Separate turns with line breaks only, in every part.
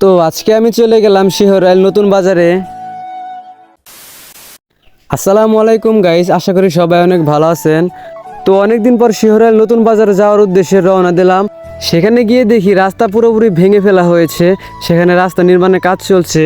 তো আজকে আমি চলে গেলাম শিহরাইল নতুন বাজারে। আসসালামু আলাইকুম গাইস, আশা করি সবাই অনেক ভালো আছেন। তো অনেকদিন পর শিহরাইল নতুন বাজারে যাওয়ার উদ্দেশ্যে রওনা দিলাম। সেখানে গিয়ে দেখি রাস্তা পুরোপুরি ভেঙে ফেলা হয়েছে, সেখানে রাস্তা নির্মাণের কাজ চলছে।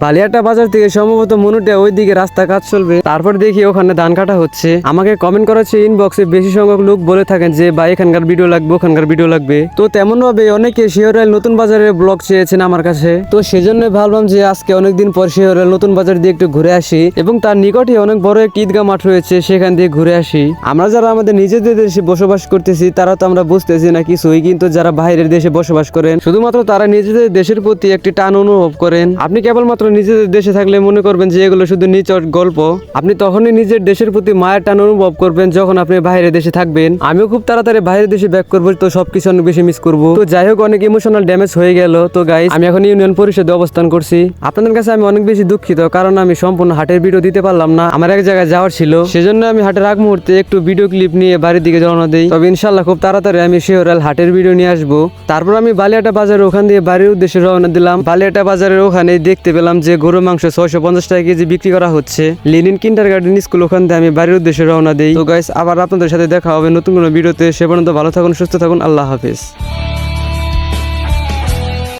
বালিয়াটা বাজার থেকে সম্ভবত মনুটে ওইদিকে রাস্তা কাজ চলবে। তারপর দেখি ওখানে ধান কাটা হচ্ছে। আমাকে কমেন্ট করেছে ইনবক্সে বেশি সংখ্যক লোক বলে থাকেন যে ভাই এখানকার ভিডিও লাগবে, ওখানকার ভিডিও লাগবে। তো তেমন ভাবে অনেকে শিহরাইল নতুন বাজারের ব্লগ চেয়েছেন আমার কাছে। তো সেজন্য ভাবলাম যে আজকে অনেকদিন পর শিহরাইল নতুন বাজার দিয়ে একটু ঘুরে আসি, এবং তার নিকটে অনেক বড় একটি ঈদগাহ মাঠ রয়েছে, সেখান দিয়ে ঘুরে আসি। আমরা যারা আমাদের নিজেদের দেশে বসবাস করতেছি তারা তো আমরা বুঝতেছি না কিছুই, কিন্তু যারা বাইরের দেশে বসবাস করেন শুধুমাত্র তারা নিজেদের দেশের প্রতি একটি টান অনুভব করেন। আপনি কেবলমাত্র নিজেদের দেশে থাকলে মনে করবেন যে এগুলো শুধু নিচট গল্প। আপনি তখনই নিজের দেশের প্রতি মায়ের টান অনুভব করবেন যখন আপনি বাইরের দেশে থাকবেন। আমিও খুব তাড়াতাড়ি বাইরের দেশে ব্যাক করবো, তো সবকিছু অনেক বেশি মিস করবো। তো যাই হোক, অনেক ইমোশনাল ড্যামেজ হয়ে গেল। তো গাইস, আমি এখন ইউনিয়ন পরিষদে অবস্থান করছি। আপনাদের কাছে আমি অনেক বেশি দুঃখিত, কারণ আমি সম্পূর্ণ হাটের ভিডিও দিতে পারলাম না। আমার এক জায়গায় যাওয়ার ছিল, সেজন্য আমি হাটের আগ মুহূর্তে একটু ভিডিও ক্লিপ নিয়ে বাড়ির দিকে রওনা দিই। তবে ইনশাল্লাহ খুব তাড়াতাড়ি আমি শিহরাইল হাটের ভিডিও নিয়ে আসবো। তারপর আমি বালিয়াটা বাজারের ওখান দিয়ে বাড়ির উদ্দেশ্যে রওনা দিলাম। বালিয়াটা বাজারের ওখানে দেখতে পেলাম যে গরু মাংস 650 টাকা কেজি বিক্রি করা হচ্ছে। লেনিন কিন্ডারগার্টেন স্কুল ওখান থেকে আমি বাড়ির উদ্দেশ্যে রওনা দিই। তো গাইস, আবার আপনাদের সাথে দেখা হবে নতুন কোনো ভিডিওতে। সে পর্যন্ত ভালো থাকুন, সুস্থ থাকুন, আল্লাহ হাফেজ।